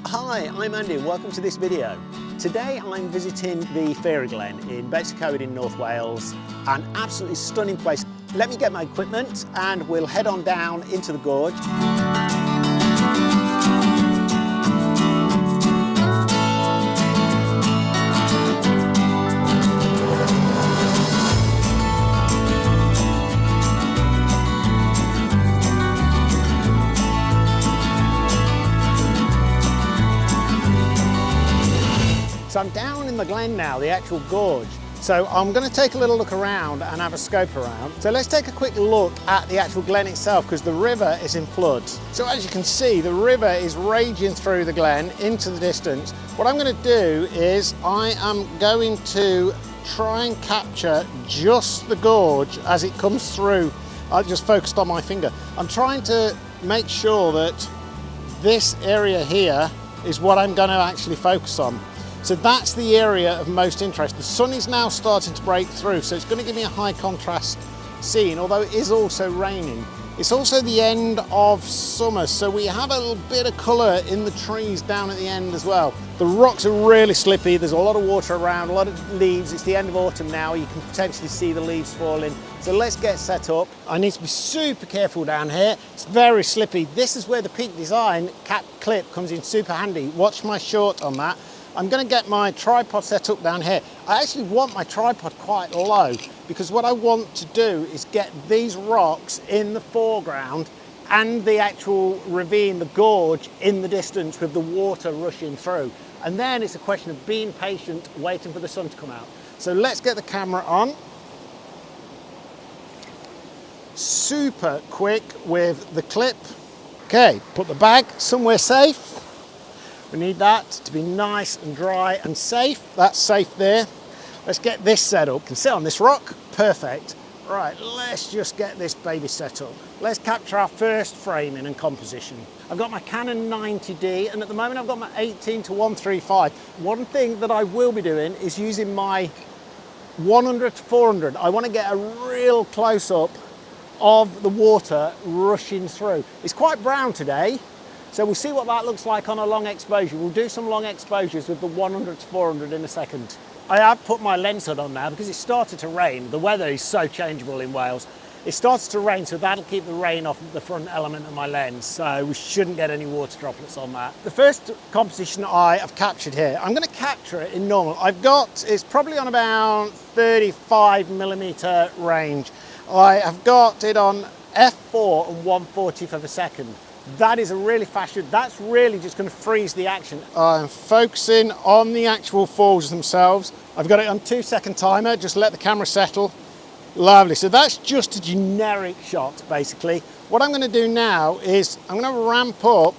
Hi, I'm Andy and welcome to this video. Today I'm visiting the Fairy Glen in Bexcoed in North Wales, an absolutely stunning place. Let me get my equipment and we'll head on down into the gorge. So I'm down in the glen now, the actual gorge. So I'm going to take a little look around and have a scope around. So let's take a quick look at the actual glen itself because the river is in flood. So as you can see, the river is raging through the glen into the distance. What I'm going to do is I am going to try and capture just the gorge as it comes through. I just focused on my finger. I'm trying to make sure that this area here is what I'm going to actually focus on. So that's the area of most interest. The sun is now starting to break through, so it's going to give me a high contrast scene, although it is also raining. It's also the end of summer, so we have a little bit of colour in the trees down at the end as well. The rocks are really slippy, there's a lot of water around, a lot of leaves. It's the end of autumn now, you can potentially see the leaves falling. So let's get set up. I need to be super careful down here. It's very slippy. This is where the Peak Design cap clip comes in super handy. Watch my short on that. I'm going to get my tripod set up down here. I actually want my tripod quite low because what I want to do is get these rocks in the foreground and the actual ravine, the gorge, in the distance with the water rushing through. And then it's a question of being patient, waiting for the sun to come out. So let's get the camera on. Super quick with the clip. Okay, put the bag somewhere safe. We need that to be nice and dry and safe. That's safe there. Let's get this set up. Can sit on this rock, perfect. Right, let's just get this baby set up. Let's capture our first framing and composition. I've got my Canon 90D and at the moment I've got my 18-135. One thing that I will be doing is using my 100-400. I want to get a real close up of the water rushing through. It's quite brown today. So we'll see what that looks like on a long exposure. We'll do some long exposures with the 100-400 in a second. I have put my lens hood on now because it started to rain. The weather is so changeable in Wales. It started to rain, so that'll keep the rain off the front element of my lens. So we shouldn't get any water droplets on that. The first composition I have captured here, I'm going to capture it in normal. It's probably on about 35mm range. I have got it on f4 and 1/40th of a second. That is a really fast shoot. That's really just going to freeze the action. I'm focusing on the actual falls themselves. I've got it on 2-second timer. Just let the camera settle. Lovely. So that's just a generic shot, basically. What I'm going to do now is I'm going to ramp up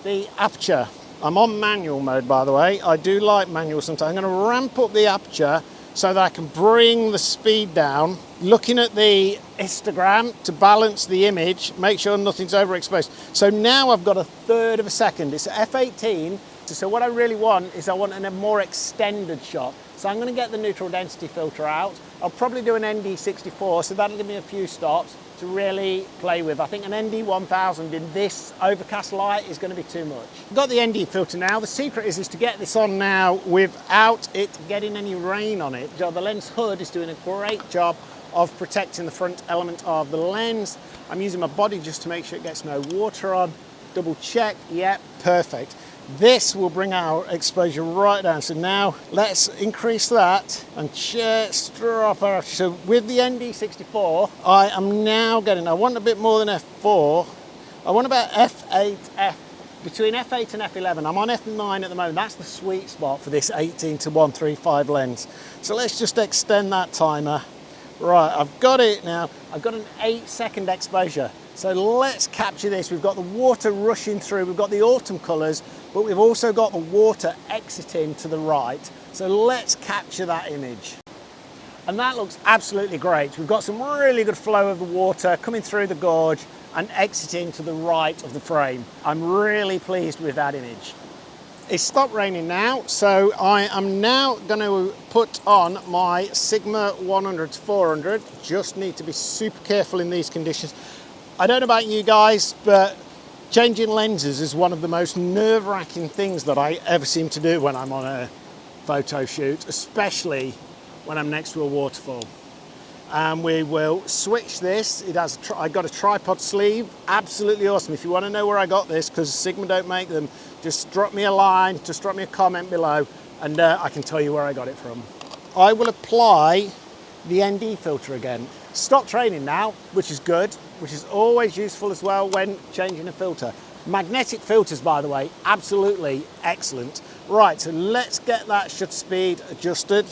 the aperture. I'm on manual mode, by the way. I do like manual sometimes. I'm going to ramp up the aperture so that I can bring the speed down, looking at the histogram to balance the image, make sure nothing's overexposed. So now I've got 1/3 of a second. It's f18, so what I really want is I want a more extended shot. So I'm going to get the neutral density filter out. I'll probably do an ND64, so that'll give me a few stops to really play with. I think an ND1000 in this overcast light is going to be too much. I've got the ND filter now. The secret is to get this on now without it getting any rain on it. The lens hood is doing a great job of protecting the front element of the lens. I'm using my body just to make sure it gets no water on. Double check, yep, perfect. This will bring our exposure right down. So now let's increase that and just drop our, so with the ND64, I am now getting, I want a bit more than f4. I want about f8, between f8 and f11. I'm on f9 at the moment. That's the sweet spot for this 18-135 lens. So let's just extend that timer. Right, I've got it now. I've got an 8-second exposure. So let's capture this. We've got the water rushing through. We've got the autumn colours, but we've also got the water exiting to the right. So let's capture that image. And that looks absolutely great. We've got some really good flow of the water coming through the gorge and exiting to the right of the frame. I'm really pleased with that image. It's stopped raining now, so I am now going to put on my Sigma 100-400. Just need to be super careful in these conditions. I don't know about you guys, but changing lenses is one of the most nerve-wracking things that I ever seem to do when I'm on a photo shoot, especially when I'm next to a waterfall. And we will switch this. It has I got a tripod sleeve, absolutely awesome. If you want to know where I got this, because Sigma don't make them, just drop me a line, just drop me a comment below, and I can tell you where I got it from. I will apply the ND filter again. Stop training now, which is good, which is always useful as well when changing a filter. Magnetic filters, by the way, absolutely excellent. Right, so let's get that shutter speed adjusted.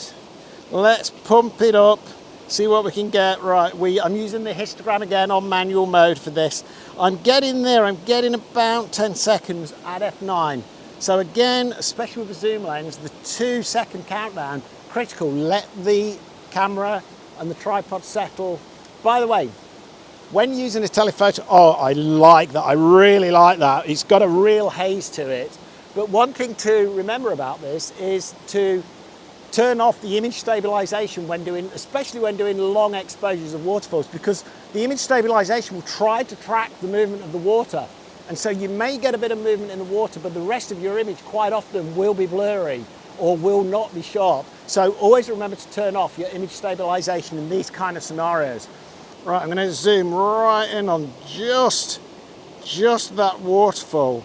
Let's pump it up, see what we can get. Right, I'm using the histogram again on manual mode for this. I'm getting there, I'm getting about 10 seconds at f9. So again, especially with the zoom lens, the 2-second countdown, critical. Let the camera and the tripod settle. By the way, when using a telephoto, oh, I like that, I really like that. It's got a real haze to it. But one thing to remember about this is to turn off the image stabilisation when doing, especially when doing long exposures of waterfalls, because the image stabilisation will try to track the movement of the water. And so you may get a bit of movement in the water, but the rest of your image quite often will be blurry or will not be sharp. So always remember to turn off your image stabilisation in these kind of scenarios. Right, I'm going to zoom right in on just that waterfall.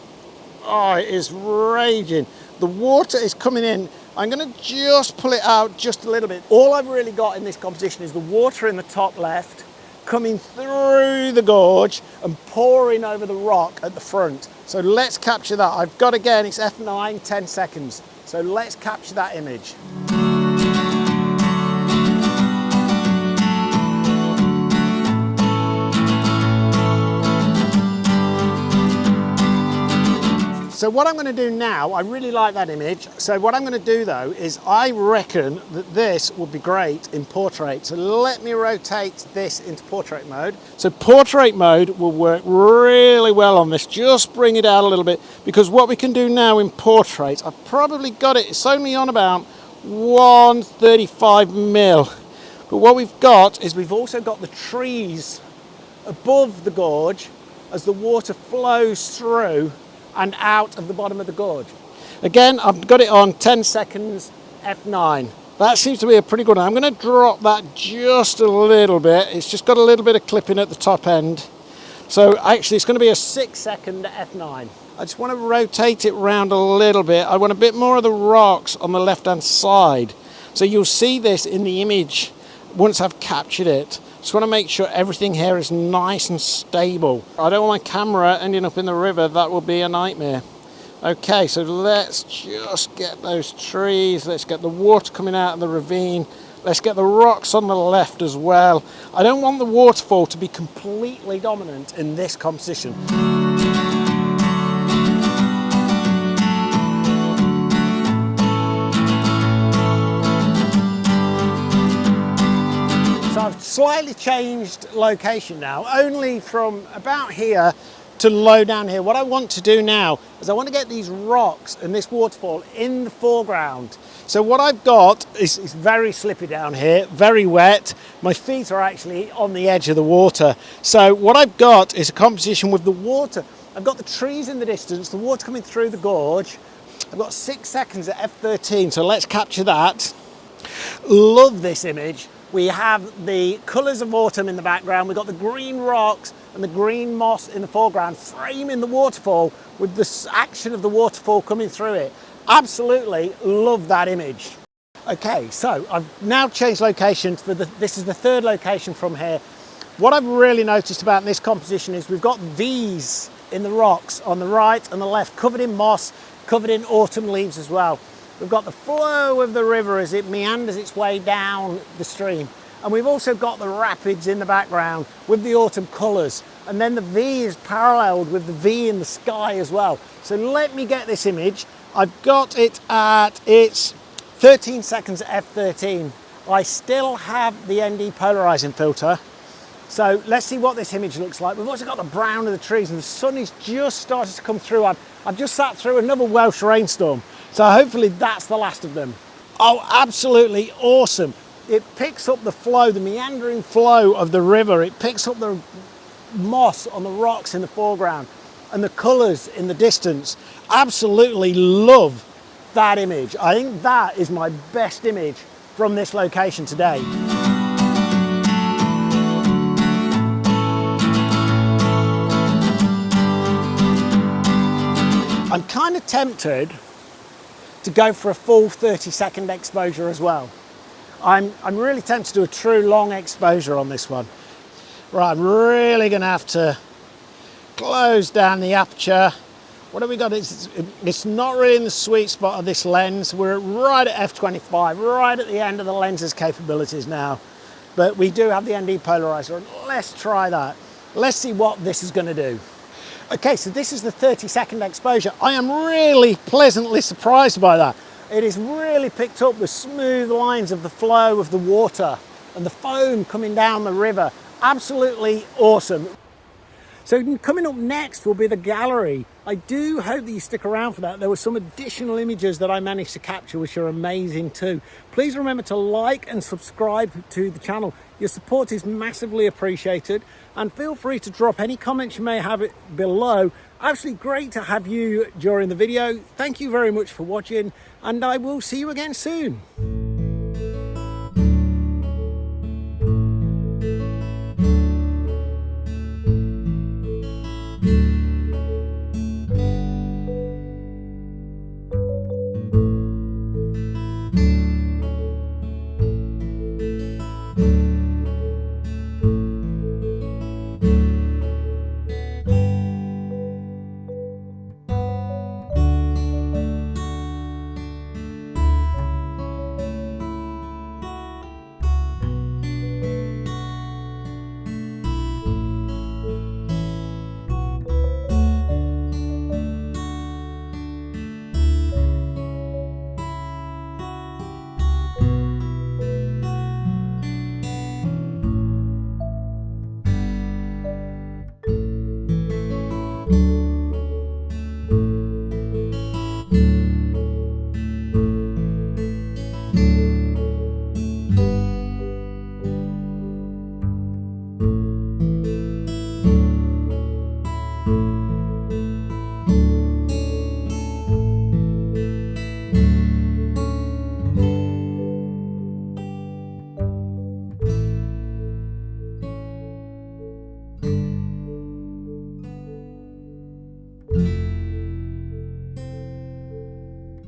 Oh, it is raging. The water is coming in. I'm going to just pull it out just a little bit. All I've really got in this composition is the water in the top left coming through the gorge and pouring over the rock at the front. So let's capture that. I've got, again, it's f9, 10 seconds. So let's capture that image. So what I'm going to do now, I really like that image. So what I'm going to do though is I reckon that this would be great in portrait. So let me rotate this into portrait mode. So portrait mode will work really well on this. Just bring it out a little bit, because what we can do now in portrait, I've probably got it, it's only on about 135 mil. But what we've got is we've also got the trees above the gorge as the water flows through and out of the bottom of the gorge. Again, I've got it on 10 seconds, f9. That seems to be a pretty good one. I'm going to drop that just a little bit. It's just got a little bit of clipping at the top end. So actually it's going to be a 6-second f9. I just want to rotate it round a little bit. I want a bit more of the rocks on the left-hand side. So you'll see this in the image once I've captured it. Just want to make sure everything here is nice and stable. I don't want my camera ending up in the river. That will be a nightmare. Okay, so let's just get those trees. Let's get the water coming out of the ravine. Let's get the rocks on the left as well. I don't want the waterfall to be completely dominant in this composition. So I've slightly changed location now, only from about here to low down here. What I want to do now is I want to get these rocks and this waterfall in the foreground. So what I've got is very slippy down here, very wet. My feet are actually on the edge of the water. So what I've got is a composition with the water. I've got the trees in the distance, the water coming through the gorge. I've got 6 seconds at f13, so let's capture that. Love this image. We have the colours of autumn in the background. We've got the green rocks and the green moss in the foreground, framing the waterfall with the action of the waterfall coming through it. Absolutely love that image. Okay, so I've now changed locations. This is the third location from here. What I've really noticed about this composition is we've got V's in the rocks on the right and the left, covered in moss, covered in autumn leaves as well. We've got the flow of the river as it meanders its way down the stream. And we've also got the rapids in the background with the autumn colours. And then the V is paralleled with the V in the sky as well. So let me get this image. I've got it at its 13 seconds at f13. I still have the ND polarizing filter. So let's see what this image looks like. We've also got the brown of the trees and the sun is just starting to come through. I've just sat through another Welsh rainstorm. So hopefully that's the last of them. Oh, absolutely awesome. It picks up the flow, the meandering flow of the river. It picks up the moss on the rocks in the foreground. and the colours in the distance. Absolutely love that image. I think that is my best image from this location today. I'm kind of tempted to go for a full 30-second exposure as well. I'm really tempted to do a true long exposure on this one. Right, I'm really going to have to close down the aperture. What have we got? It's not really in the sweet spot of this lens. We're right at f/25, right at the end of the lens's capabilities now. But we do have the ND polarizer. Let's try that. Let's see what this is going to do. Okay, so this is the 30-second exposure. I am really pleasantly surprised by that. It has really picked up the smooth lines of the flow of the water and the foam coming down the river. Absolutely awesome. So coming up next will be the gallery. I do hope that you stick around for that. There were some additional images that I managed to capture which are amazing too. Please remember to like and subscribe to the channel. Your support is massively appreciated, and feel free to drop any comments you may have below. Absolutely great to have you during the video. Thank you very much for watching, and I will see you again soon.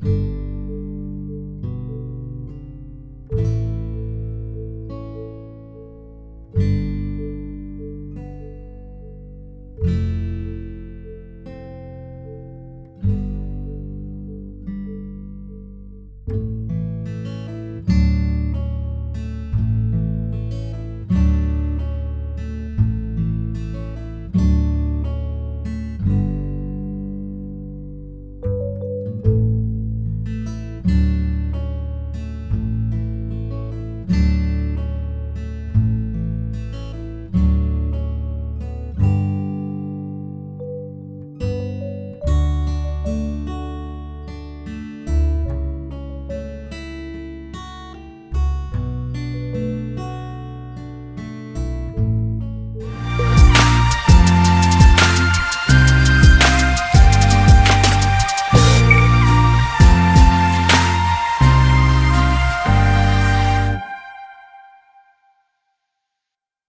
you